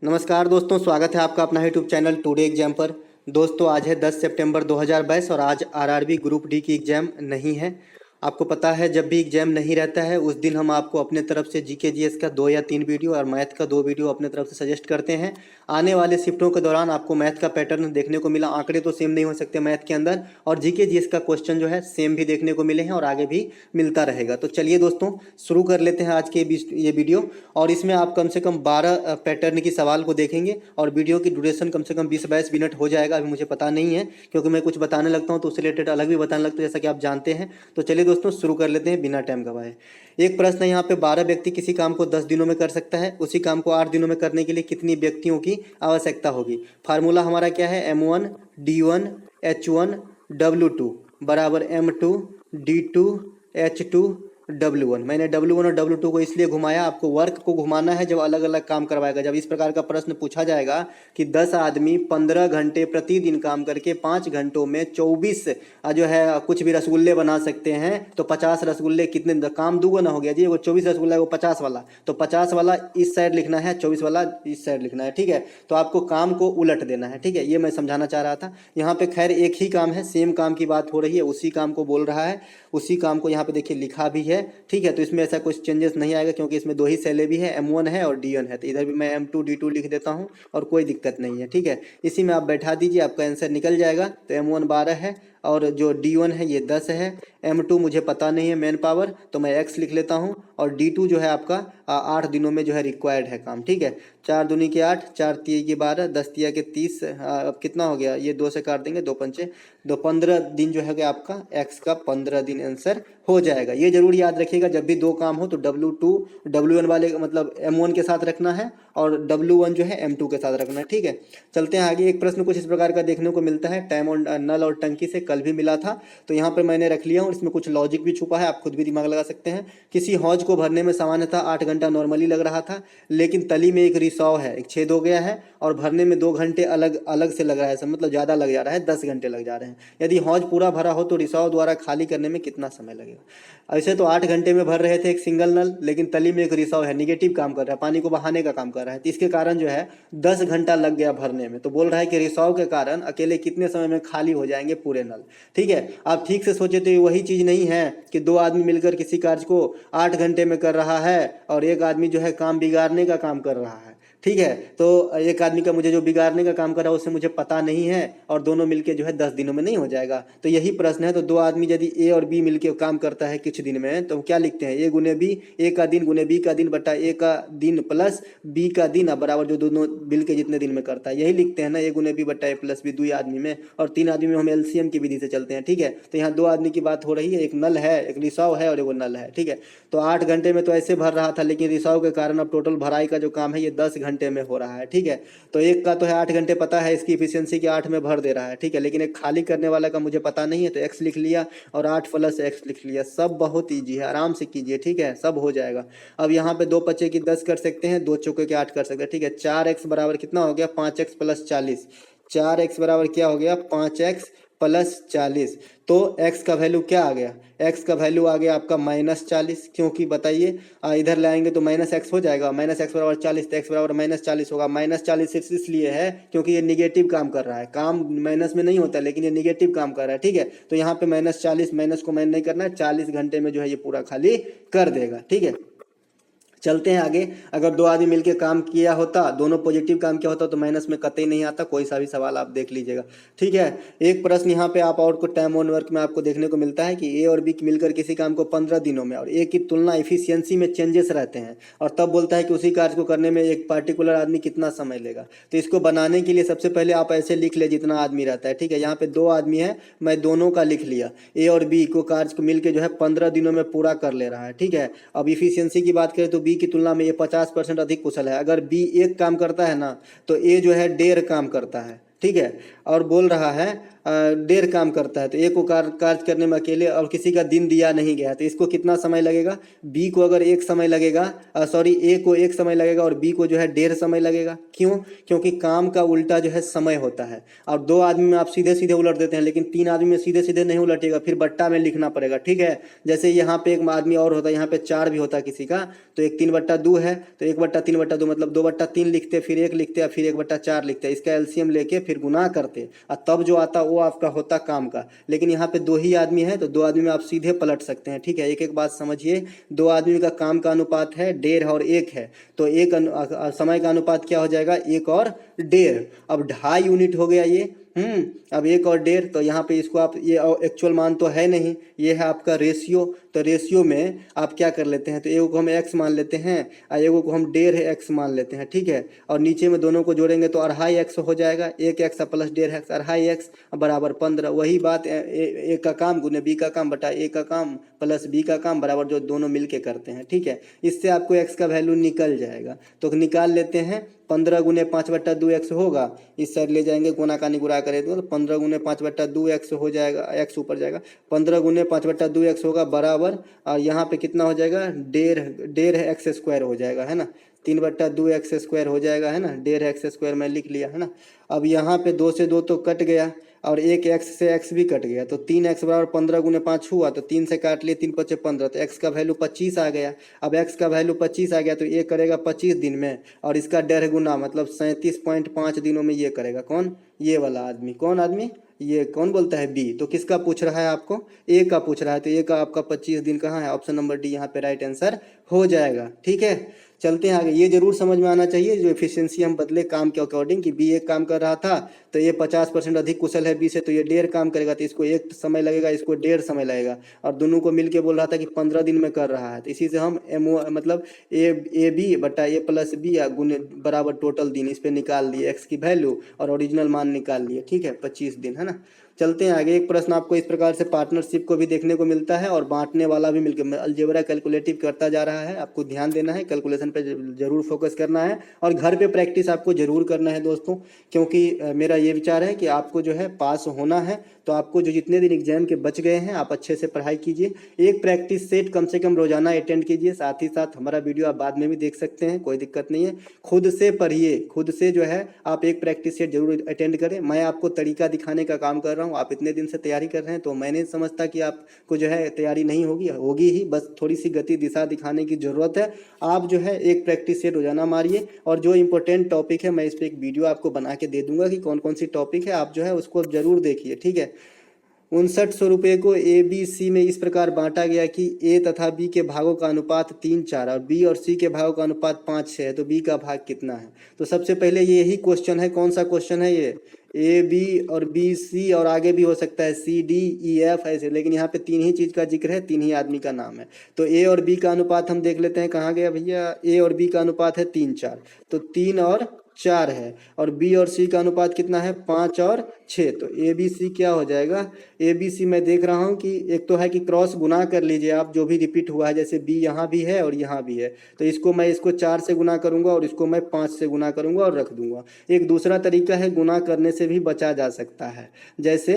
नमस्कार दोस्तों, स्वागत है आपका अपना यूट्यूब चैनल टुडे एग्जाम पर। दोस्तों आज है 10 सितंबर 2022 और आज आरआरबी ग्रुप डी की एग्ज़ाम नहीं है। आपको पता है जब भी एग्जाम नहीं रहता है उस दिन हम आपको अपने तरफ से जीके जीएस का 2 या 3 वीडियो और मैथ का 2 वीडियो अपने तरफ से सजेस्ट करते हैं। आने वाले शिफ्टों के दौरान आपको मैथ का पैटर्न देखने को मिला। आंकड़े तो सेम नहीं हो सकते मैथ के अंदर, और जीके जीएस का क्वेश्चन जो है सेम भी देखने को मिले हैं और आगे भी मिलता रहेगा। तो चलिए दोस्तों शुरू कर लेते हैं आज के ये वीडियो। और इसमें आप कम से कम 12 पैटर्न की सवाल को देखेंगे और वीडियो की ड्यूरेशन कम से कम 20-22 मिनट हो जाएगा। अभी मुझे पता नहीं है क्योंकि मैं कुछ बताने लगता हूँ तो उससे रिलेटेड अलग भी बताने लगता हूँ, जैसा कि आप जानते हैं। तो चलिए दोस्तों शुरू कर लेते हैं बिना टाइम गवाए। एक प्रश्न है यहाँ पे, 12 व्यक्ति किसी काम को 10 दिनों में कर सकता है। उसी काम को 8 दिनों में करने के लिए कितनी व्यक्तियों की आवश्यकता होगी। फार्मूला हमारा क्या है, M1 D1 H1 W2 बराबर M2 D2 H2 W1। मैंने W1 और W2 को इसलिए घुमाया, आपको वर्क को घुमाना है जब अलग अलग काम करवाएगा। जब इस प्रकार का प्रश्न पूछा जाएगा कि 10 आदमी 15 घंटे प्रतिदिन काम करके 5 घंटों में 24 जो है कुछ भी रसगुल्ले बना सकते हैं, तो 50 रसगुल्ले कितने, काम दुगना हो गया जी। वो 24 रसगुल्ला है वो 50 वाला, तो 50 वाला इस साइड लिखना है, 24 वाला इस साइड लिखना है, ठीक है। तो आपको काम को उलट देना है, ठीक है। ये मैं समझाना चाह रहा था। यहाँ पे खैर एक ही काम है, सेम काम की बात हो रही है, उसी काम को बोल रहा है, उसी काम को यहाँ पे देखिए लिखा भी है, ठीक है। तो इसमें ऐसा कुछ चेंजेस नहीं आएगा क्योंकि इसमें 2 ही सेलें भी है, M1 है और D1 है। तो इधर भी मैं M2 D2 लिख देता हूँ और कोई दिक्कत नहीं है, ठीक है। इसी में आप बैठा दीजिए, आपका आंसर निकल जाएगा। तो M1 12 है और जो D1 है ये 10 है। M2 मुझे पता नहीं है मैन पावर, तो मैं X लिख लेता हूँ। और D2 जो है आपका 8 दिनों में जो है रिक्वायर्ड है काम, ठीक है। 4 दूनी के 8, 4 तिया के 12, 10 तिया के 30। अब कितना हो गया, ये 2 से काट देंगे, 2 पंचे 2, 15 दिन जो है आपका X का 15 दिन आंसर हो जाएगा। ये जरूर याद रखिएगा, जब भी 2 काम हो तो W2 W1 वाले मतलब M1 के साथ रखना है और W1 जो है M2 के साथ रखना है, ठीक है। चलते हैं आगे। एक प्रश्न कुछ इस प्रकार का देखने को मिलता है, टाइम और नल और टंकी से कल भी मिला था, तो यहाँ पर मैंने रख लिया हूँ। इसमें कुछ लॉजिक भी छुपा है, आप खुद भी दिमाग लगा सकते हैं। किसी हौज को भरने में सामान्यतः 8 घंटा नॉर्मली लग रहा था, लेकिन तली में एक रिसाव है, एक छेद हो गया है और भरने में 2 घंटे अलग अलग से लग रहा है, मतलब ज़्यादा लग जा रहा है, 10 घंटे लग जा रहे हैं। यदि हौज पूरा भरा हो तो रिसाव द्वारा खाली करने में कितना समय लगेगा। ऐसे तो 8 घंटे में भर रहे थे एक सिंगल नल, लेकिन तली में एक रिसाव है, निगेटिव काम कर रहा है, पानी को बहाने का काम कर रहा है, तो इसके कारण जो है 10 घंटा लग गया भरने में। तो बोल रहा है कि रिसाव के कारण अकेले कितने समय में खाली हो जाएंगे पूरे नल, ठीक है। आप ठीक से सोचे तो ये वही चीज़ नहीं है कि 2 आदमी मिलकर किसी कार्य को 8 घंटे में कर रहा है और एक आदमी जो है काम बिगाड़ने का काम कर रहा है, ठीक है। तो एक आदमी का मुझे जो बिगाड़ने का काम कर रहा है उससे मुझे पता नहीं है, और दोनों मिलके जो है 10 दिनों में नहीं हो जाएगा। तो यही प्रश्न है। तो 2 आदमी यदि A और B मिलके काम करता है कुछ दिन में, तो क्या लिखते हैं, A गुने B, A का दिन गुने B का दिन बटा A का दिन प्लस B का दिन बराबर जो दोनों मिलके जितने दिन में करता है, यही लिखते हैं ना, A गुने B बटा A प्लस B 2 आदमी में, और 3 आदमी में हम LCM की विधि से चलते हैं, ठीक है। तो यहाँ 2 आदमी की बात हो रही है, एक नल है, एक रिसाव है और एक नल है, ठीक है। तो 8 घंटे में तो ऐसे भर रहा था, लेकिन रिसाव के कारण अब टोटल भराई का जो काम है ये 10 घंटे में हो रहा है, ठीक है। तो एक का तो है 8 घंटे पता है, इसकी इफिशियंसी के 8 में भर दे रहा है, ठीक है। लेकिन एक खाली करने वाला का मुझे पता नहीं है, तो X लिख लिया और 8 प्लस X लिख लिया। सब बहुत ईजी है, आराम से कीजिए, ठीक है, सब हो जाएगा। अब यहाँ पे 2 पचे की 10 कर सकते हैं, 2 चौके के 8 कर सकते हैं, ठीक है। 4x बराबर कितना हो गया, 5x प्लस 40। 4x बराबर क्या हो गया, 5x प्लस 40। तो x का वैल्यू क्या आ गया, x का वैल्यू आ गया आपका -40, क्योंकि बताइए इधर लाएंगे तो -x हो जाएगा, -x बराबर 40, तो x बराबर -40 होगा। -40 इसलिए है क्योंकि ये निगेटिव काम कर रहा है, काम माइनस में नहीं होता लेकिन ये निगेटिव काम कर रहा है, ठीक है। तो यहाँ पे -40, माइनस को मैंने नहीं करना है, 40 घंटे में जो है ये पूरा खाली कर देगा, ठीक है। चलते हैं आगे। अगर 2 आदमी मिलकर काम किया होता, दोनों पॉजिटिव काम किया होता, तो माइनस में कतई नहीं आता। कोई सा भी सवाल आप देख लीजिएगा, ठीक है। एक प्रश्न यहाँ पे आप और को टाइम ऑन वर्क में आपको देखने को मिलता है कि A और B मिलकर किसी काम को 15 दिनों में, और A की तुलना इफिशियंसी में चेंजेस रहते हैं, और तब बोलता है कि उसी कार्य को करने में एक पार्टिकुलर आदमी कितना समय लेगा। तो इसको बनाने के लिए सबसे पहले आप ऐसे लिख ले जितना आदमी रहता है, ठीक है। यहाँ पे 2 आदमी है, मैं दोनों का लिख लिया। A और B को कार्य को मिलकर जो है 15 दिनों में पूरा कर ले रहा है, ठीक है। अब इफिशियंसी की बात करें तो B की तुलना में ये 50% अधिक कुशल है। अगर B 1 काम करता है ना, तो A जो है 1.5 काम करता है, ठीक है। और बोल रहा है देर काम करता है, तो ए को कार्य करने में अकेले और किसी का दिन दिया नहीं गया है, तो इसको कितना समय लगेगा? बी को अगर एक समय लगेगा, सॉरी ए को एक समय लगेगा और बी को जो है 1.5 समय लगेगा। क्यों? क्योंकि काम का उल्टा जो है समय होता है। और 2 आदमी में आप सीधे सीधे उलट देते हैं, लेकिन 3 आदमी में सीधे सीधे नहीं उलटेगा, फिर बट्टा में लिखना पड़ेगा। ठीक है, जैसे यहाँ पे एक आदमी और होता है, यहाँ पे 4 भी होता है किसी का, तो एक 3/2 है, तो 1/3/2 मतलब 2/3 लिखते, फिर 1 लिखते, फिर 1/4 लिखते, इसका एलसीएम लेके फिर गुना करते, और तब जो आता वो आपका होता काम का। लेकिन यहाँ पे 2 ही आदमी है, तो 2 आदमी में आप सीधे पलट सकते हैं। ठीक है, एक एक बात समझिए। 2 आदमी का काम का अनुपात है 1.5 और 1 है, तो एक समय का अनुपात क्या हो जाएगा? 1 और 1.5। अब 2.5 यूनिट हो गया ये। अब 1 और 1.5, तो यहाँ पे इसको आप, ये एक्चुअल मान तो है नहीं, ये है आपका रेशियो। तो रेशियो में आप क्या कर लेते हैं, तो एक को हम x मान लेते हैं और एक को हम 1.5x मान लेते हैं। ठीक है, और नीचे में दोनों को जोड़ेंगे तो 2.5x हो जाएगा। 1x प्लस 1.5x 2.5x बराबर 15। वही बात, ए का काम गुने बी का काम बटा ए का काम प्लस बी का काम बराबर जो दोनों मिलके करते हैं। ठीक है, इससे आपको x का वैल्यू निकल जाएगा, तो निकाल लेते हैं। 15 गुने 5/2x होगा, इस साइड ले जाएंगे, गुना का गुणा करेंगे तो 15 गुने 5/2x हो जाएगा, x ऊपर जाएगा। 15 गुने 5/2x होगा बराबर, और यहाँ पे कितना हो जाएगा? 1.5x² हो जाएगा, है ना। 3/2x² हो जाएगा, है ना। 1.5x² मैं लिख लिया, है ना। अब यहाँ पे 2 से 2 तो कट गया, और एक x से x भी कट गया, तो 3x बराबर 15 गुने 5 हुआ, तो 3 से काट लिए, 3×5 = 15, तो x का वैल्यू 25 आ गया। अब x का वैल्यू 25 आ गया, तो ये करेगा 25 दिन में, और इसका 1.5 गुना मतलब 37.5 दिनों में ये करेगा। कौन? ये वाला आदमी। कौन आदमी? ये कौन बोलता है? बी। तो किसका पूछ रहा है आपको? ए का पूछ रहा है, तो ए का आपका 25 दिन कहाँ है? ऑप्शन नंबर डी यहाँ पे राइट आंसर हो जाएगा। ठीक है, चलते हैं आगे। ये जरूर समझ में आना चाहिए, जो एफिशिएंसी हम बदले काम के अकॉर्डिंग, कि बी एक काम कर रहा था तो ये 50% अधिक कुशल है बी से, तो ये 1.5 काम करेगा, तो इसको 1 समय लगेगा, इसको 1.5 समय लगेगा, और दोनों को मिलके बोल रहा था कि 15 दिन में कर रहा है, तो इसी से हम मतलब ए बी बटा ए प्लस बी गुने बराबर टोटल दिन, इस पर निकाल लिए एक्स की वैल्यू और ओरिजिनल मान निकाल लिए। ठीक है, 25 दिन, है ना। चलते हैं आगे। एक प्रश्न आपको इस प्रकार से पार्टनरशिप को भी देखने को मिलता है और बांटने वाला भी मिलकर अलजेब्रा कैलकुलेटिव करता जा रहा है। आपको ध्यान देना है, कैलकुलेशन पे जरूर फोकस करना है, और घर पे प्रैक्टिस आपको जरूर करना है दोस्तों, क्योंकि मेरा ये विचार है कि आपको जो है पास होना है, तो आपको जो जितने दिन एग्जाम के बच गए हैं आप अच्छे से पढ़ाई कीजिए। एक प्रैक्टिस सेट कम से कम रोजाना अटेंड कीजिए। साथ ही साथ हमारा वीडियो आप बाद में भी देख सकते हैं, कोई दिक्कत नहीं है। खुद से पढ़िए, खुद से जो है आप एक प्रैक्टिस सेट जरूर अटेंड करें। मैं आपको तरीका दिखाने का काम कर रहा हूँ, आप इतने दिन से तैयारी कर रहे हैं, तो मैं नहीं समझता कि आपको जो है तैयारी नहीं होगी ही, बस थोड़ी सी गति दिशा दिखाने की जरूरत है। आप जो है एक प्रैक्टिस सेट रोजाना मारिए, और जो इंपॉर्टेंट टॉपिक है मैं इस पर एक वीडियो आपको बना के दे दूंगा कि कौन कौन सी टॉपिक है, आप जो है उसको जरूर देखिए। ठीक है, 5900 रुपये को ए बी सी में इस प्रकार बांटा गया कि ए तथा बी के भागों का अनुपात 3:4 और बी और सी के भागों का अनुपात 5:6 है, तो बी का भाग कितना है? तो सबसे पहले यही क्वेश्चन है। कौन सा क्वेश्चन है ये? ए बी और बी सी, और आगे भी हो सकता है सी डी ई एफ ऐसे, लेकिन यहाँ पे 3 ही चीज का जिक्र है, 3 ही आदमी का नाम है। तो ए और बी का अनुपात हम देख लेते हैं, कहाँ गया भैया? ए और बी का अनुपात है 3:4, तो 3 और 4 है, और बी और सी का अनुपात कितना है? 5 और 6। तो ए बी सी क्या हो जाएगा? ए बी सी मैं देख रहा हूँ कि एक तो है कि क्रॉस गुना कर लीजिए आप, जो भी रिपीट हुआ है, जैसे बी यहाँ भी है और यहाँ भी है, तो इसको मैं 4 से गुना करूंगा और इसको मैं 5 से गुना करूंगा और रख दूंगा। एक दूसरा तरीका है, गुना करने से भी बचा जा सकता है। जैसे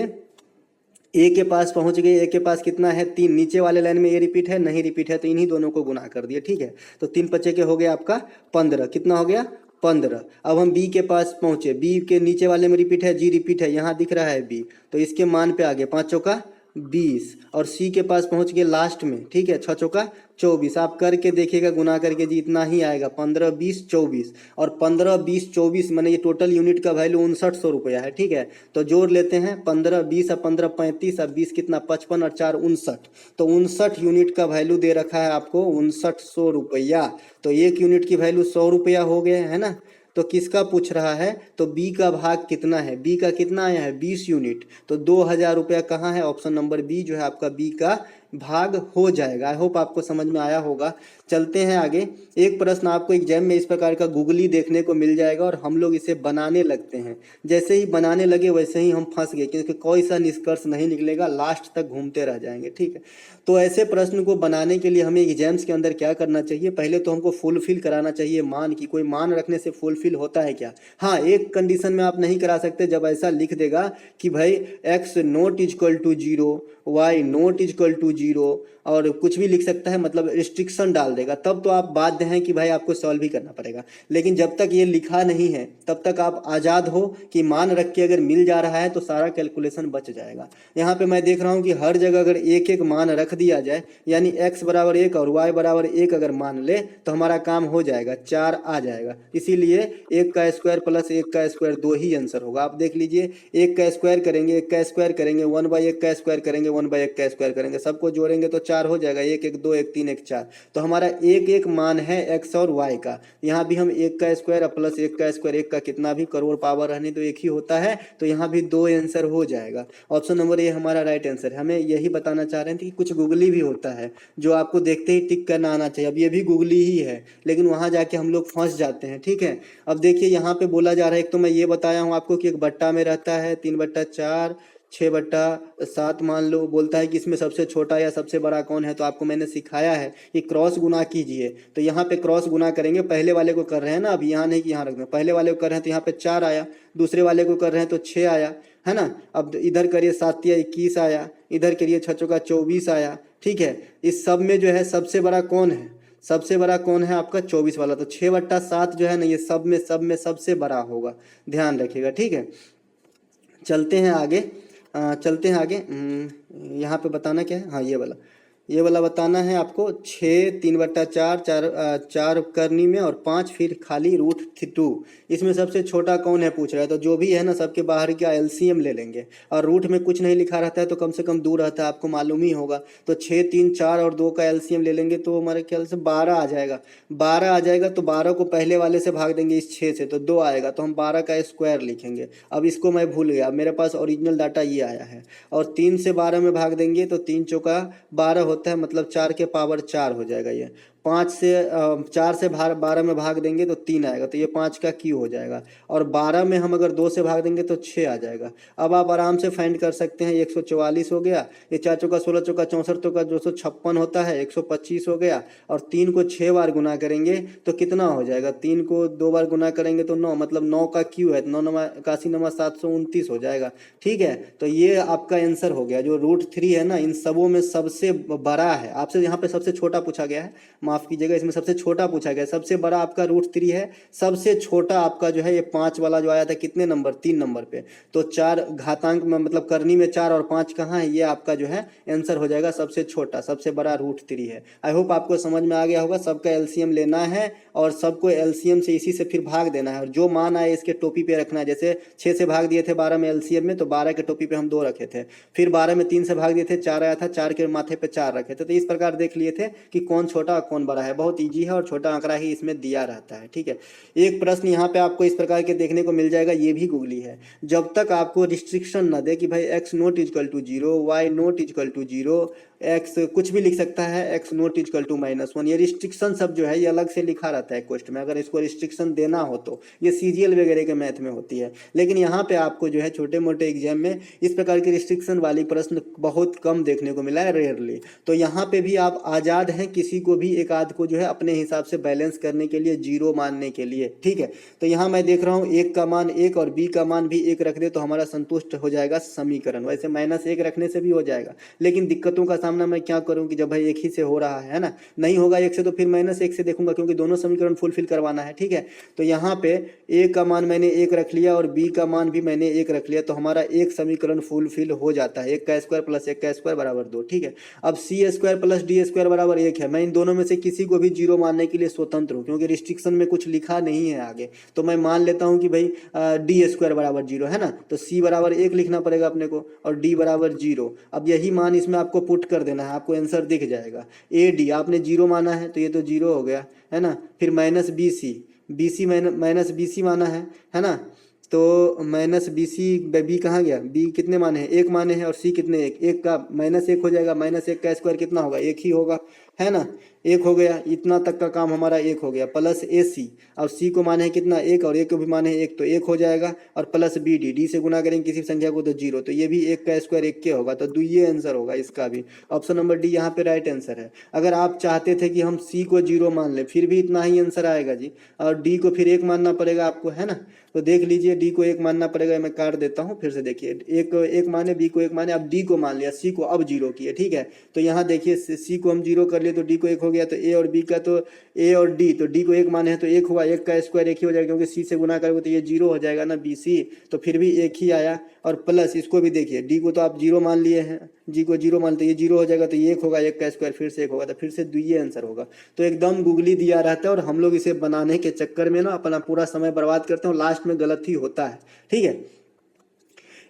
ए के पास पहुंच गए, ए के पास कितना है? 3, नीचे वाले लाइन में ए रिपीट है, नहीं रिपीट है, तो इन्हीं दोनों को गुना कर दिए। ठीक है, तो 3×5 के हो गया आपका 15। कितना हो गया? 15। अब हम बी के पास पहुंचे, बी के नीचे वाले में रिपीट है, जी रिपीट है, यहाँ दिख रहा है बी, तो इसके मान पे आगे 5 चौका 20, और सी के पास पहुंच गए लास्ट में। ठीक है, 6 चौका 24। आप करके देखिएगा, गुना करके जी इतना ही आएगा, 15, 20, 24, और 15, 20, 24 मैंने ये टोटल यूनिट का वैल्यू 5900 रुपया है। ठीक है, तो जोड़ लेते हैं, 15, 20 और 15 35, और 20 कितना? 55, और 4 59, तो 59 यूनिट का वैल्यू दे रखा है आपको 5900 रुपया। तो 1 यूनिट की वैल्यू 100 रुपया हो गए, है ना। तो किसका पूछ रहा है? तो बी का भाग कितना है? बी का कितना आया है? 20 यूनिट, तो 2000 रुपया कहाँ है? ऑप्शन नंबर बी जो है आपका बी का भाग हो जाएगा। आई होप आपको समझ में आया होगा। चलते हैं आगे। एक प्रश्न आपको एग्जाम में इस प्रकार का गूगली देखने को मिल जाएगा और हम लोग इसे बनाने लगते हैं। जैसे ही बनाने लगे वैसे ही हम फंस गए, क्योंकि कोई सा निष्कर्ष नहीं निकलेगा, लास्ट तक घूमते रह जाएंगे। ठीक है, तो ऐसे प्रश्न को बनाने के लिए हमें एग्जाम्स के अंदर क्या करना चाहिए, पहले तो हमको फुलफिल कराना चाहिए मान की। कोई मान रखने से फुलफिल होता है क्या? हाँ, एक कंडीशन में आप नहीं करा सकते, जब ऐसा लिख देगा कि भाई x not equal to zero, y not equal to zero, और कुछ भी लिख सकता है, मतलब रिस्ट्रिक्शन डाल देगा, तब तो आप बाध्य हैं कि भाई आपको सॉल्व ही करना पड़ेगा। लेकिन जब तक ये लिखा नहीं है तब तक आप आज़ाद हो कि मान रख के अगर मिल जा रहा है तो सारा कैलकुलेशन बच जाएगा। यहाँ पे मैं देख रहा हूँ कि हर जगह अगर एक एक मान रख दिया जाए, यानी x बराबर 1 और y बराबर 1 अगर मान ले तो हमारा काम हो जाएगा, 4 आ जाएगा। इसीलिए 1 का स्क्वायर प्लस 1 का स्क्वायर 2 ही आंसर होगा। आप देख लीजिए, 1 का स्क्वायर करेंगे, 1 का स्क्वायर करेंगे, 1/1 का स्क्वायर करेंगे, 1/1 का स्क्वायर करेंगे, सबको जोड़ेंगे तो 4 हो जाएगा। 1 1 2 1 3 1 4, तो हमारा एक एक मान है x और y का। यहाँ भी हम 1 का स्क्वायर प्लस 1 का स्क्वायर, 1 का कितना भी करोड़ पावर रहने तो एक ही होता है, तो यहाँ भी 2 आंसर हो जाएगा। ऑप्शन नंबर ए हमारा राइट आंसर है। हमें यही बताना चाह रहे थे कि कुछ गूगली भी होता है जो आपको देखते ही टिक करना आना चाहिए। अब ये भी गूगली ही है, लेकिन वहां जाके हम लोग फंस जाते हैं। ठीक है, अब देखिए यहाँ पे बोला जा रहा है, एक तो मैं ये बताया हूँ आपको कि एक बट्टा में रहता है 3/4, 6/7 मान लो। बोलता है कि इसमें सबसे छोटा या सबसे बड़ा कौन है, तो आपको मैंने सिखाया है कि क्रॉस गुना कीजिए। तो यहाँ पे क्रॉस गुना करेंगे, पहले वाले को कर रहे हैं ना, अभी यहाँ नहीं कि यहाँ रख दें, पहले वाले को कर रहे हैं तो यहाँ पे 4 आया, दूसरे वाले को कर रहे हैं तो 6 आया, है ना। अब इधर करिए 7 या 21 आया, इधर करिए 6 चौका 24 आया। ठीक है, इस सब में जो है सबसे बड़ा कौन है, सबसे बड़ा कौन है आपका 24 वाला, तो 6/7 जो है ना, ये सब में सबसे बड़ा होगा, ध्यान रखिएगा। ठीक है, चलते हैं आगे। चलते हैं आगे। यहाँ पे बताना क्या है, हाँ ये वाला बताना है आपको। 6 3/4, 4 करनी में और 5 फिर खाली √2, इसमें सबसे छोटा कौन है पूछ रहा है। तो जो भी है ना, सबके बाहर का एलसीएम ले लेंगे, और रूट में कुछ नहीं लिखा रहता है तो कम से कम दूर रहता है, आपको मालूम ही होगा। तो 6 3 4 और 2 का एलसीएम ले लेंगे तो हमारे ख्याल से 12 आ जाएगा। 12 आ जाएगा तो 12 को पहले वाले से भाग देंगे इस 6 से, तो 2 आएगा, तो हम 12 का स्क्वायर लिखेंगे। अब इसको मैं भूल गया, मेरे पास ओरिजिनल डाटा ये आया है। और 3 से 12 में भाग देंगे तो 3 चौका 12 होता है, मतलब 4 के पावर 4 हो जाएगा ये। 4 से 12 में भाग देंगे तो 3 आएगा, तो ये 5 का क्यू हो जाएगा। और 12 में हम अगर 2 से भाग देंगे तो 6 आ जाएगा। अब आप आराम से फाइंड कर सकते हैं, 144 हो गया, ये 4 चौका 16 चौका 64 चौका 256 होता है, 125 हो गया। और 3 को 6 बार गुना करेंगे तो कितना हो जाएगा, 3 को 2 बार गुना करेंगे तो 9, मतलब 9 का क्यू है, 9 81 9 729 हो जाएगा। ठीक है, तो ये आपका आंसर हो गया। जो √3 है ना, इन सबों में सबसे बड़ा है। आपसे यहाँ पे सबसे छोटा पूछा गया है, माफ कीजिएगा, इसमें सबसे छोटा पूछा गया, सबसे बड़ा आपका √3 है, सबसे छोटा आपका जो है ये 5 वाला जो आया था, कितने नंबर, 3 नंबर पे। तो 4 घातांक में, मतलब करनी में 4 और 5 कहाँ है, ये आपका जो है आंसर हो जाएगा सबसे छोटा, सबसे बड़ा √3 है। आई होप आपको समझ में आ गया होगा। सबका एलसीएम लेना है और सबको एलसीएम से इसी से फिर भाग देना है, और जो मान आए इसके टोपी पे रखना है। जैसे 6 से भाग दिए थे 12 में एलसीएम में, तो 12 के टोपी पे हम 2 रखे थे। फिर 12 में 3 से भाग दिए थे, 4 आया था, 4 के माथे पे 4 रखे थे। तो इस प्रकार देख लिए थे कि कौन छोटा और कौन बड़ा है। बहुत ईजी है और छोटा आंकड़ा ही इसमें दिया रहता है। ठीक है, एक प्रश्न यहाँ पे आपको इस प्रकार के देखने को मिल जाएगा, ये भी गूगली है। जब तक आपको रिस्ट्रिक्शन न दे कि भाई x not equal to 0, y not equal to 0, x कुछ भी लिख सकता है, x नॉट इजक्वल टू -1, ये रिस्ट्रिक्शन सब जो है ये अलग से लिखा रहता है क्वेश्चन में। अगर इसको रिस्ट्रिक्शन देना हो तो ये सीजीएल वगैरह के मैथ में होती है, लेकिन यहाँ पे आपको जो है छोटे मोटे एग्जाम में इस प्रकार की रिस्ट्रिक्शन वाली प्रश्न बहुत कम देखने को मिला है, रेयरली। तो यहाँ पे भी आप आज़ाद हैं, किसी को भी एक आध को जो है अपने हिसाब से बैलेंस करने के लिए, 0 मानने के लिए। ठीक है, तो यहाँ मैं देख रहा हूँ 1 का मान 1 और b का मान भी 1 रख दे तो हमारा संतुष्ट हो जाएगा समीकरण। वैसे -1 रखने से भी हो जाएगा, लेकिन दिक्कतों का सामना मैं क्या करूं कि जब भाई एक ही से हो रहा है ना, नहीं होगा 1 से तो फिर -1 से देखूंगा, क्योंकि दोनों समीकरण फुलफिल करवाना है। ठीक है, तो यहाँ पे a का मान मैंने 1 रख लिया और b का मान भी मैंने 1 रख लिया, तो हमारा एक समीकरण फुलफिल हो जाता है। 1 का स्क्वायर प्लस 1 का स्क्वायर बराबर 2। ठीक है, अब c square plus d square बराबर 1 है। मैं इन दोनों में से किसी को भी 0 मानने के लिए स्वतंत्र हूँ, क्योंकि रिस्ट्रिक्शन में कुछ लिखा नहीं है आगे। तो मैं मान लेता हूँ कि भाई d स्क्वायर बराबर 0 है ना, तो c बराबर 1 लिखना पड़ेगा अपने को और d बराबर 0। अब यही मान इसमें आपको पुट कर देना है, आपको आंसर दिख जाएगा। AD आपने 0 माना है तो ये तो 0 हो गया, है ना। फिर -BC, BC माइनस BC माना है ना। तो माइनस बी सी, बी कहाँ गया, बी कितने माने हैं, एक माने हैं, और सी कितने, एक, एक का माइनस एक हो जाएगा, माइनस एक का स्क्वायर कितना होगा, एक ही होगा, है ना, एक हो गया, इतना तक का काम हमारा एक हो गया, प्लस ए सी, और सी को माने है कितना, एक, और एक को भी माने है एक, तो एक हो जाएगा, और प्लस बी डी, डी से गुना करेंगे किसी संख्या को तो जीरो, तो ये भी एक का स्क्वायर एक के होगा, तो ये आंसर होगा इसका भी। ऑप्शन नंबर डी यहाँ पे राइट आंसर है। अगर आप चाहते थे कि हम सी को जीरो मान ले, फिर भी इतना ही आंसर आएगा जी, और डी को फिर एक मानना पड़ेगा आपको, है ना, तो देख लीजिए डी को एक मानना पड़ेगा, मैं काट देता हूँ, फिर से देखिए, एक एक माने, बी को एक माने, अब डी को मान लिया, सी को अब जीरो किए, ठीक है, तो यहाँ देखिए सी को हम जीरो कर लिए तो डी को एक हो गया, तो ए और बी का, तो ए और डी, तो डी को एक माने हैं तो एक हुआ, एक का स्क्वायर एक ही हो जाएगा, क्योंकि सी से गुना करोगे तो ये जीरो हो जाएगा ना, बी सी, तो फिर भी एक ही आया, और प्लस इसको भी देखिए, डी को तो आप जीरो मान लिए हैं, जी को जीरो मानते, ये जीरो हो जाएगा, तो ये एक होगा, एक का स्क्वायर फिर से एक होगा, तो फिर से ये आंसर होगा। तो एकदम गूगली दिया रहता है, और हम लोग इसे बनाने के चक्कर में ना अपना पूरा समय बर्बाद करते हैं, और लास्ट में गलत ही होता है, ठीक है।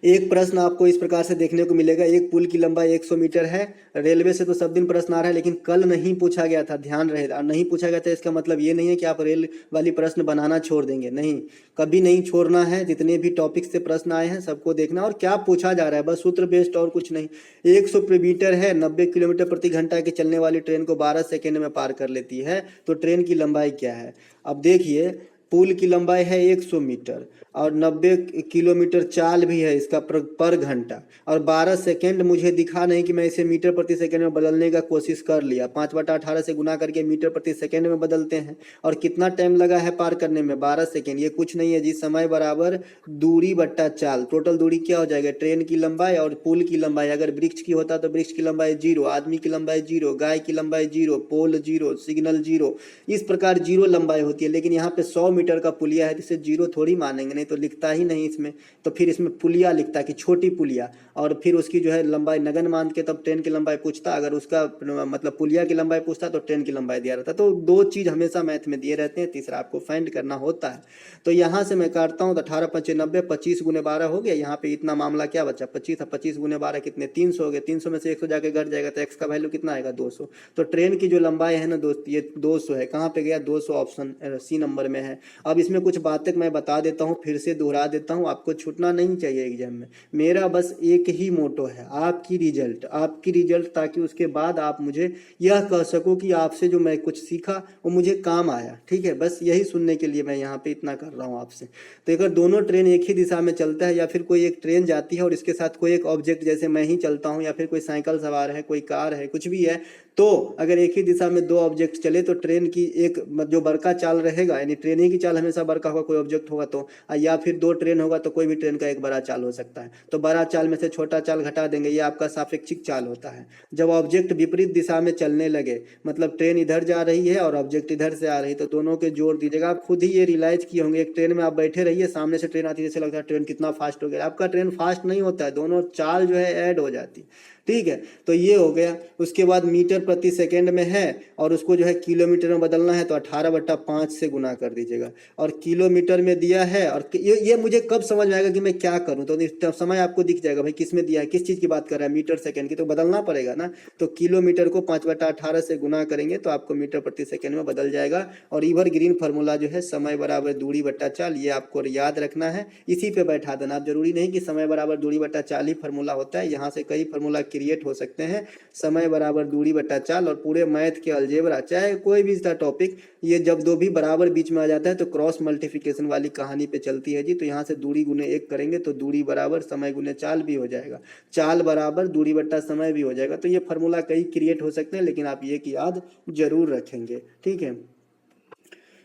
एक प्रश्न आपको इस प्रकार से देखने को मिलेगा, एक पुल की लंबाई 100 मीटर है, रेलवे से तो सब दिन प्रश्न आ रहा है, लेकिन कल नहीं पूछा गया था, ध्यान रहे, नहीं पूछा गया था, इसका मतलब ये नहीं है कि आप रेल वाली प्रश्न बनाना छोड़ देंगे, नहीं, कभी नहीं छोड़ना है, जितने भी टॉपिक से प्रश्न आए हैं सबको देखना, और क्या पूछा जा रहा है, बस सूत्र बेस्ड और कुछ नहीं। 100 मीटर है, 90 किलोमीटर प्रति घंटा की चलने वाली ट्रेन को 12 सेकेंड में पार कर लेती है, तो ट्रेन की लंबाई क्या है। अब देखिए, पुल की लंबाई है 100 मीटर, और 90 किलोमीटर चाल भी है इसका पर घंटा, और 12 सेकेंड मुझे दिखा नहीं कि मैं इसे मीटर प्रति सेकेंड में बदलने का कोशिश कर लिया, 5/18 से गुना करके मीटर प्रति सेकेंड में बदलते हैं, और कितना टाइम लगा है पार करने में, 12 सेकेंड, ये कुछ नहीं है जी, समय बराबर दूरी बट्टा चाल, टोटल दूरी क्या हो जाएगा, ट्रेन की लंबाई और पुल की लंबाई, अगर वृक्ष की होता तो वृक्ष की लंबाई जीरो, आदमी की लंबाई जीरो, गाय की लंबाई zero, pole zero, signal zero, इस प्रकार जीरो लंबाई होती है, लेकिन यहाँ पे 100 मीटर का पुलिया है, जिसे जीरो थोड़ी मानेंगे, नहीं तो लिखता ही नहीं इसमें, तो फिर इसमें पुलिया लिखता कि छोटी पुलिया, और फिर उसकी जो है लंबाई नगन मान के तब ट्रेन की लंबाई पूछता, अगर उसका मतलब पुलिया की लंबाई पूछता तो ट्रेन की लंबाई दिया रहता। तो दो चीज हमेशा मैथ में दिए रहते हैं, तीसरा आपको फाइंड करना होता है। तो यहाँ से मैं काटता हूँ, तो 18×5 = 90, 25 × 12 हो गया, यहाँ पे इतना मामला क्या बचा, 25, 25 × 12 कितने, 300 हो गए, 300 में से 100 जाके घट जाएगा, तो एक्स का वैल्यू कितना आएगा, 200। तो ट्रेन की जो लंबाई है ना दोस्त, ये 200 है, कहाँ पे गया, 200 ऑप्शन सी नंबर में है। अब इसमें कुछ बातें मैं बता देता हूँ, फिर से दोहरा देता हूँ, आपको छूटना नहीं चाहिए एग्जाम में। मेरा बस एक ही मोटो है, आपकी रिजल्ट, आपकी रिजल्ट, ताकि उसके बाद आप मुझे यह कह सको कि आपसे जो मैं कुछ सीखा वो मुझे काम आया, ठीक है, बस यही सुनने के लिए मैं यहाँ पे इतना कर रहा हूँ आपसे। तो अगर दोनों ट्रेन एक ही दिशा में चलता है, या फिर कोई एक ट्रेन जाती है और इसके साथ कोई एक ऑब्जेक्ट, जैसे मैं ही चलता हूँ, या फिर कोई साइकिल सवार है, कोई कार है, कुछ भी है, तो अगर एक ही दिशा में दो ऑब्जेक्ट चले तो ट्रेन की एक जो बड़का चाल रहेगा, यानी ट्रेन ही की चाल हमेशा बड़का होगा, कोई ऑब्जेक्ट होगा तो, या फिर दो ट्रेन होगा तो कोई भी ट्रेन का एक बड़ा चाल हो सकता है, तो बड़ा चाल में से छोटा चाल घटा देंगे, ये आपका सापेक्षिक चाल होता है। जब ऑब्जेक्ट विपरीत दिशा में चलने लगे, मतलब ट्रेन इधर जा रही है और ऑब्जेक्ट इधर से आ रही है, तो दोनों के जोड़ दीजिएगा, आप खुद ही ये रियलाइज किए होंगे, एक ट्रेन में आप बैठे रहिए, सामने से ट्रेन आती है, जैसे लगता है ट्रेन कितना फास्ट हो गया, आपका ट्रेन फास्ट नहीं होता है, दोनों चाल जो है ऐड हो जाती, ठीक है। तो ये हो गया। उसके बाद मीटर प्रति सेकेंड में है, और उसको जो है किलोमीटर में बदलना है, तो 18/5 से गुना कर दीजिएगा, और किलोमीटर में दिया है, और ये मुझे कब समझ में आएगा कि मैं क्या करूं, तो समय आपको दिख जाएगा भाई किस में दिया है, किस चीज की बात कर रहा है, मीटर सेकेंड की, तो बदलना पड़ेगा ना, तो किलोमीटर को 5/18 से गुना करेंगे तो आपको मीटर प्रति सेकेंड में बदल जाएगा। और इवर ग्रीन फार्मूला जो है, समय बराबर दूरी बट्टा चाल, ये आपको याद रखना है, इसी पे बैठा देना। आप जरूरी नहीं कि समय बराबर दूरी बट्टा चाल ही फार्मूला होता है, यहाँ से कई फार्मूला क्रिएट हो सकते हैं, समय बराबर दूरी बट्टा चाल, और पूरे मैथ के अलजेब्रा, चाहे कोई भी था टॉपिक, ये जब दो भी बराबर बीच में आ जाता है तो क्रॉस मल्टीप्लिकेशन वाली कहानी पे चलती है जी। तो यहाँ से दूरी गुने 1 करेंगे तो दूरी बराबर समय गुने चाल भी हो जाएगा, चाल बराबर दूरी बट्टा समय भी हो जाएगा। तो ये फार्मूला कई क्रिएट हो सकते हैं, लेकिन आप ये की याद जरूर रखेंगे, ठीक है।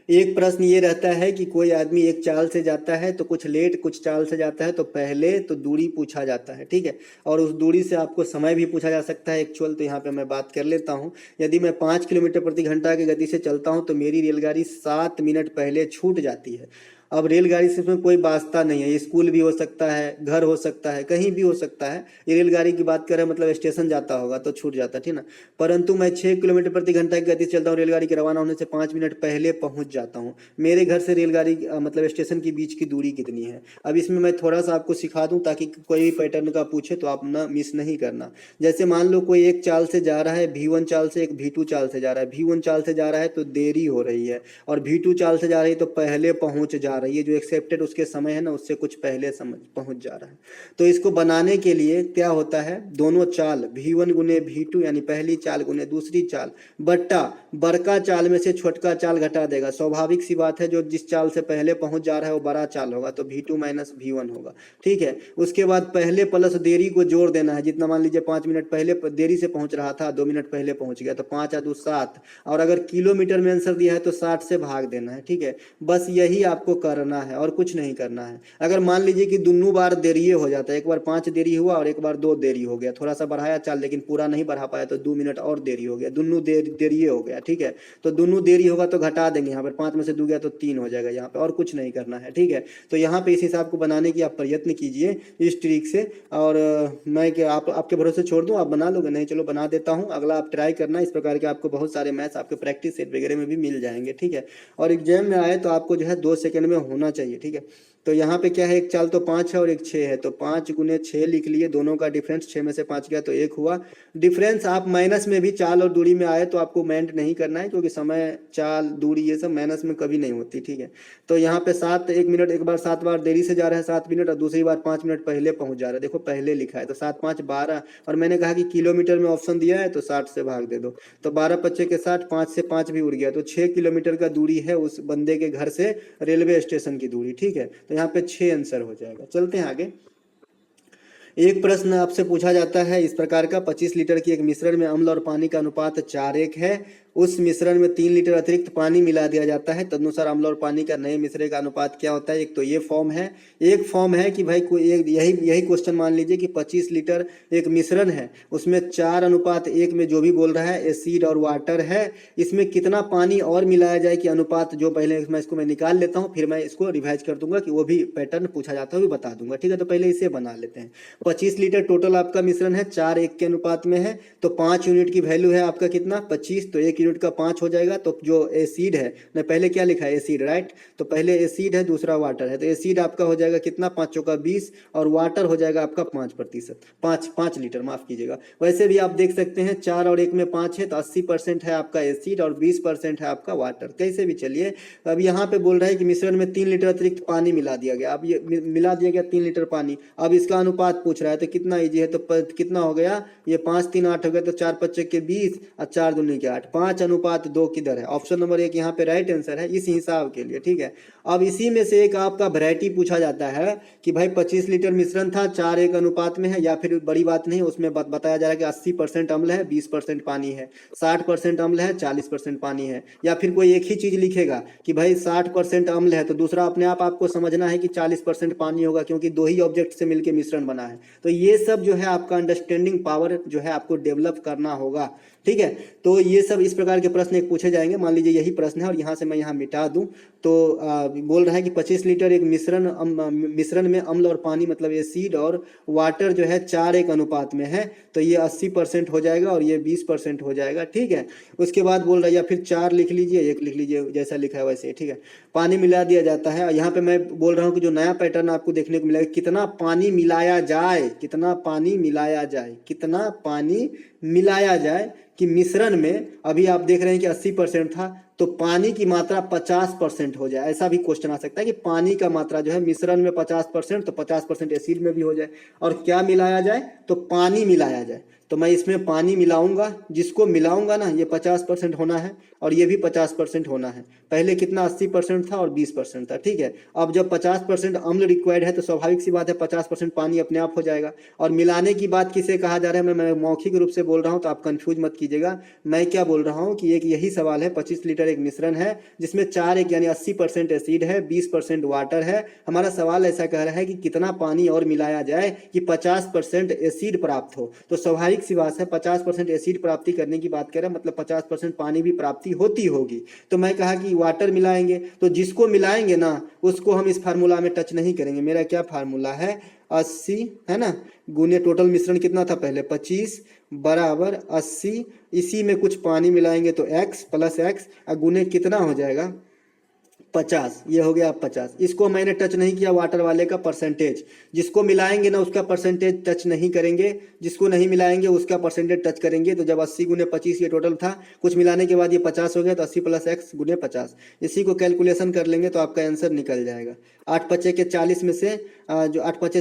एक प्रश्न ये रहता है कि कोई आदमी एक चाल से जाता है तो कुछ लेट, कुछ चाल से जाता है तो पहले, तो दूरी पूछा जाता है, ठीक है, और उस दूरी से आपको समय भी पूछा जा सकता है एक्चुअल। तो यहाँ पे मैं बात कर लेता हूँ, यदि मैं 5 किलोमीटर प्रति घंटा की गति से चलता हूँ तो मेरी रेलगाड़ी 7 मिनट पहले छूट जाती है। अब रेलगाड़ी से इसमें कोई वास्ता नहीं है, स्कूल भी हो सकता है, घर हो सकता है, कहीं भी हो सकता है, ये रेलगाड़ी की बात कर रहे हैं, मतलब स्टेशन जाता होगा तो छूट जाता, ठीक ना। परंतु मैं 6 किलोमीटर प्रति घंटा की गति से चलता हूँ, रेलगाड़ी के रवाना होने से 5 मिनट पहले पहुंच जाता हूँ। मेरे घर से रेलगाड़ी मतलब स्टेशन के बीच की दूरी कितनी है। अब इसमें मैं थोड़ा सा आपको सिखा दूं ताकि कोई भी पैटर्न का पूछे तो आप ना मिस नहीं करना। जैसे मान लो कोई एक चाल से जा रहा है, V1 चाल से, एक V2 चाल से जा रहा है। V1 चाल से जा रहा है तो देरी हो रही है, और V2 चाल से जा रही है तो पहले पहुंच जा रहा है, ये जो एक्सेप्टेड उसके समय है ना उससे कुछ पहले समझ पहुंच जा रहा है। तो इसको बनाने के लिए क्या होता है, दोनों चाल V1 गुने V2 यानी पहली चाल गुने दूसरी चाल बट्टा बड़का चाल में से छोटका चाल घटा देगा। स्वाभाविक सी बात है, जो जिस चाल से पहले पहुंच जा रहा है वो बड़ा चाल होगा, तो V2 माइनस V1 होगा। ठीक है, उसके बाद पहले प्लस देरी को जोड़ देना है, जितना मान लीजिए 5 मिनट पहले देरी से पहुंच रहा था 2 मिनट पहले पहुंच गया, तो 5 और 2 7, और अगर किलोमीटर में आंसर दिया है तो 60 से भाग देना है। ठीक है, बस यही आपको करना है और कुछ नहीं करना है। अगर मान लीजिए कि दोनों बार देरी हो जाता है, एक बार 5 देरी हुआ और एक बार 2 देरी हो गया, थोड़ा सा बढ़ाया चाल लेकिन पूरा नहीं बढ़ा पाया तो 2 मिनट और देरी हो गया, दोनों देरी हो गया। ठीक है, तो दोनों देरी होगा तो घटा देंगे, यहाँ पर 5 में से 2 गया तो 3 हो जाएगा यहाँ पे, और कुछ नहीं करना है। ठीक है, तो यहाँ पे इस हिसाब को बनाने की आप प्रयत्न कीजिए इस ट्रिक से, और मैं क्या आपके भरोसे छोड़ दूं, आप बना लोगे? नहीं, चलो बना देता हूं, अगला आप ट्राई करना। इस प्रकार के आपको बहुत सारे मैथ्स आपके प्रैक्टिस सेट वगैरह में भी मिल जाएंगे। ठीक है, और एग्जाम में आए तो आपको जो है 2 सेकंड में होना चाहिए। ठीक है, तो यहाँ पे क्या है, एक चाल तो 5 है और एक 6 है, तो 5 गुने 6 लिख लिए, दोनों का डिफरेंस 6 में से 5 गया तो 1 हुआ। डिफरेंस आप माइनस में भी चाल और दूरी में आए तो आपको माइंड नहीं करना है, क्योंकि समय, चाल, दूरी ये सब माइनस में कभी नहीं होती। ठीक है, तो यहाँ पे 7 1 मिनट, एक बार 7 बार देरी से जा रहा है 7 मिनट, और दूसरी बार 5 मिनट पहले पहुंच जा रहा है, देखो पहले लिखा है, तो 7 5 12, और मैंने कहा कि किलोमीटर में ऑप्शन दिया है तो 60 से भाग दे दो, तो 12 पच्चे के 60, 5 से 5 भी उड़ गया, तो 6 किलोमीटर का दूरी है उस बंदे के घर से रेलवे स्टेशन की दूरी। ठीक है, तो यहाँ पे 6 आंसर हो जाएगा। चलते हैं आगे। एक प्रश्न आपसे पूछा जाता है इस प्रकार का, 25 लीटर की एक मिश्रण में अम्ल और पानी का अनुपात 4:1 है, उस मिश्रण में 3 लीटर अतिरिक्त पानी मिला दिया जाता है, तदनुसार अम्ल और पानी का नए मिश्रण का अनुपात क्या होता है। एक तो ये फॉर्म है, एक फॉर्म है कि भाई कोई यही क्वेश्चन मान लीजिए कि 25 लीटर एक मिश्रण है, उसमें 4:1 में जो भी बोल रहा है एसिड और वाटर है, इसमें कितना पानी और मिलाया जाए कि अनुपात, जो पहले मैं निकाल लेता हूँ, फिर मैं इसको रिवाइज कर दूंगा कि वो भी पैटर्न पूछा जाता है वो भी बता दूंगा। ठीक है, तो पहले इसे बना लेते हैं। 25 लीटर टोटल आपका मिश्रण है, 4:1 के अनुपात में है, तो 5 यूनिट की वैल्यू है आपका कितना, 25, तो 1 यूनिट का 5 हो जाएगा। तो जो एसिड है, मैं पहले क्या लिखा है, एसिड, राइट, तो पहले एसिड है, दूसरा वाटर है, तो एसिड आपका हो जाएगा कितना, 5 चौका 20, और वाटर हो जाएगा आपका 5%, 5 लीटर, माफ कीजिएगा। वैसे भी आप देख सकते हैं 4 और 1 में 5 है, तो 80% है आपका एसिड और 20% है आपका वाटर। कैसे भी चलिए, अब यहाँ पे बोल रहा है कि मिश्रण में 3 लीटर अतिरिक्त पानी मिला दिया गया, अब ये मिला दिया गया 3 लीटर पानी, अब इसका अनुपात पूछ रहा है, तो कितना इजी है, तो कितना हो गया, ये 5 3 8 हो गया, तो 4 पच्चे के 20 और 4 दूनी के 8, 5:2 किधर है, ऑप्शन नंबर 1 यहाँ पे राइट आंसर है इस हिसाब के लिए। ठीक है, अब इसी में से एक आपका वैरायटी पूछा जाता है कि भाई 25 लीटर मिश्रण था, 4:1 अनुपात में है, या फिर बड़ी बात नहीं, उसमें बताया जा रहा है कि 80% अम्ल है, 20% पानी है, 60% अम्ल है, 40% पानी है, या फिर कोई एक ही चीज लिखेगा कि भाई 60% अम्ल है, तो दूसरा अपने आप आपको समझना है कि 40% पानी होगा, क्योंकि 2 ही ऑब्जेक्ट से मिलकर मिश्रण बना है। तो ये सब जो है आपका अंडरस्टैंडिंग पावर जो है आपको डेवलप करना होगा। ठीक है, तो ये सब इस प्रकार के प्रश्न एक पूछे जाएंगे। मान लीजिए यही प्रश्न है और यहाँ से मैं यहाँ मिटा दूं, तो बोल रहा है कि 25 लीटर एक मिश्रण में अम्ल और पानी मतलब एसिड और वाटर जो है 4:1 अनुपात में है, तो ये 80% हो जाएगा और ये 20% हो जाएगा। ठीक है, उसके बाद बोल रहा है, या फिर 4 लिख लीजिए, 1 लिख लीजिए, जैसा लिखा है वैसे। ठीक है, पानी मिला दिया जाता है, और यहाँ पे मैं बोल रहा हूँ कि जो नया पैटर्न आपको देखने को मिलेगा, कितना पानी मिलाया जाए, कितना पानी मिलाया जाए, कितना पानी मिलाया जाए, कि मिश्रण में अभी आप देख रहे हैं कि 80% था, तो पानी की मात्रा 50% हो जाए। ऐसा भी क्वेश्चन आ सकता है कि पानी का मात्रा जो है मिश्रण में 50%, तो 50% एसिड में भी हो जाए, और क्या मिलाया जाए, तो पानी मिलाया जाए। तो मैं इसमें पानी मिलाऊंगा, जिसको मिलाऊंगा ना, ये 50% होना है और ये भी 50% होना है। पहले कितना 80% था और 20% था। ठीक है, अब जब 50% अम्ल रिक्वायर्ड है तो स्वाभाविक सी बात है 50% पानी अपने आप हो जाएगा। और मिलाने की बात किसे कहा जा रहा है, मैं मौखिक रूप से बोल रहा हूँ, तो आप कंफ्यूज मत कीजिएगा। मैं क्या बोल रहा हूँ कि एक यही सवाल है, 25 लीटर एक मिश्रण है जिसमें 4:1 यानी 80% एसिड है, 20% वाटर है। हमारा सवाल ऐसा कह रहा है कि कितना पानी और मिलाया जाए कि 50% एसिड प्राप्त हो। तो स्वाभाविक सी बात है 50% एसिड प्राप्ति करने की बात कर रहे हैं, मतलब 50% पानी भी प्राप्ति होती होगी। तो मैं कहा कि वाटर मिलाएंगे, तो जिसको मिलाएंगे ना उसको हम इस फार्मूला में टच नहीं करेंगे। मेरा क्या फार्मूला है, 80 है ना, गुने टोटल मिश्रण कितना था पहले 25 बराबर 80, इसी में कुछ पानी मिलाएंगे तो x प्लस x, गुने कितना हो जाएगा 50, ये हो गया 50। इसको मैंने टच नहीं किया, वाटर वाले का परसेंटेज, जिसको मिलाएंगे ना उसका परसेंटेज टच नहीं करेंगे, जिसको नहीं मिलाएंगे उसका परसेंटेज टच करेंगे। तो जब 80 गुने 25 ये टोटल था, कुछ मिलाने के बाद ये 50 हो गया, तो 80 प्लस एक्स गुने 50, इसी को कैलकुलेशन कर लेंगे तो आपका आंसर निकल जाएगा। 8 पचे के 40 में से जो 8 पचे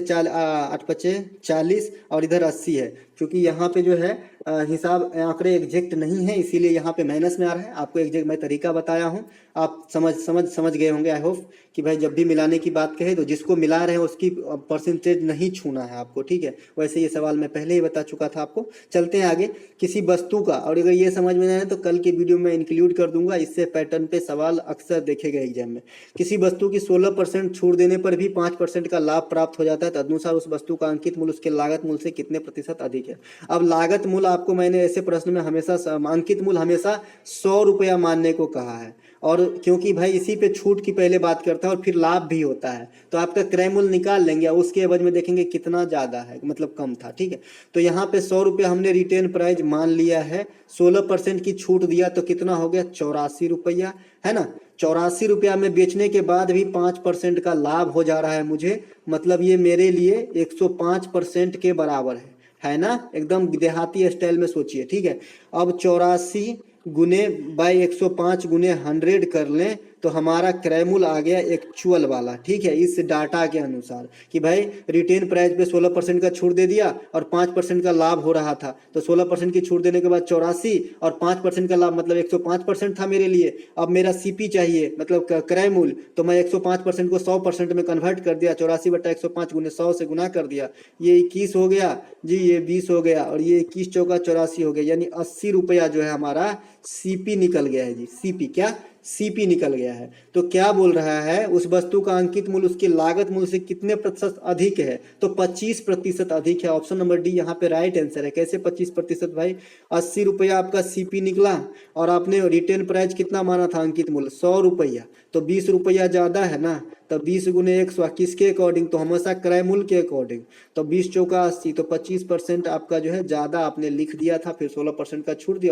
40 और इधर 80 है, क्योंकि यहाँ पे जो है हिसाब आंकड़े एग्जैक्ट नहीं है, इसीलिए यहाँ पे माइनस में आ रहा है। आपको एग्जैक्ट मैं तरीका बताया हूँ, आप समझ गए होंगे आई होप, कि भाई जब भी मिलाने की बात कहे तो जिसको मिला रहे हैं उसकी परसेंटेज नहीं छूना है आपको, ठीक है। वैसे ये सवाल मैं पहले ही बता चुका था आपको। चलते हैं आगे। किसी वस्तु का, और अगर ये समझ में ना आए तो कल के वीडियो में इंक्लूड कर दूंगा, इससे पैटर्न पे सवाल अक्सर देखे गए एग्जाम में। किसी वस्तु की 16% छूट देने पर भी 5% का लाभ प्राप्त हो जाता है, तदनुसार उस वस्तु का अंकित मूल्य उसके लागत मूल्य से कितने प्रतिशत अधिक है। अब लागत मूल्य आपको मैंने ऐसे प्रश्न में हमेशा, अंकित मूल्य हमेशा 100 रुपया मानने को कहा है, और क्योंकि भाई इसी पे छूट की पहले बात करता है और फिर लाभ भी होता है, तो आपका क्रय मूल्य निकाल लेंगे और उसके एवज में देखेंगे कितना ज़्यादा है, मतलब कम था, ठीक है। तो यहाँ पे 100 रुपया हमने रिटेन प्राइस मान लिया है, 16% की छूट दिया तो कितना हो गया, 84 रुपया, है ना। 84 रुपया में बेचने के बाद भी 5% का लाभ हो जा रहा है मुझे, मतलब ये मेरे लिए 105% के बराबर है ना। एकदम देहाती स्टाइल में सोचिए, ठीक है। अब 84 गुने बाई 105 गुने 100 कर लें तो हमारा क्रय मूल्य आ गया एक्चुअल वाला, ठीक है, इस डाटा के अनुसार कि भाई रिटेन प्राइस पे 16% का छूट दे दिया और 5% का लाभ हो रहा था, तो 16% की छूट देने के बाद 84 और 5% का लाभ, मतलब 105% था मेरे लिए। अब मेरा सीपी चाहिए, मतलब क्रय मूल्य, तो मैं 105% को 100% में कन्वर्ट कर दिया, 84/105 गुने 100 से गुना कर दिया, ये 21 हो गया जी, ये 20 हो गया, और ये 21 चौका 84 हो गया, यानी 80 रुपया जो है हमारा सीपी निकल गया है जी। सीपी क्या, सीपी निकल गया है। तो क्या बोल रहा है, उस वस्तु का अंकित मूल्य उसकी लागत मूल्य से कितने प्रतिशत अधिक है, तो 25% अधिक है। ऑप्शन नंबर डी यहाँ पे राइट आंसर है। कैसे 25% भाई, 80 रुपया आपका सीपी निकला और आपने रिटेल प्राइस कितना माना था अंकित मूल्य, 100 रुपया, तो 20 रुपया ज्यादा है ना, तब 20 गुने 100 किसके अकॉर्डिंग, तो हमेशा क्रय मूल्य के अकॉर्डिंग, तो 20 चौका 80, तो 25% आपका जो है ज्यादा आपने लिख दिया था, फिर 16% का छूट दिया और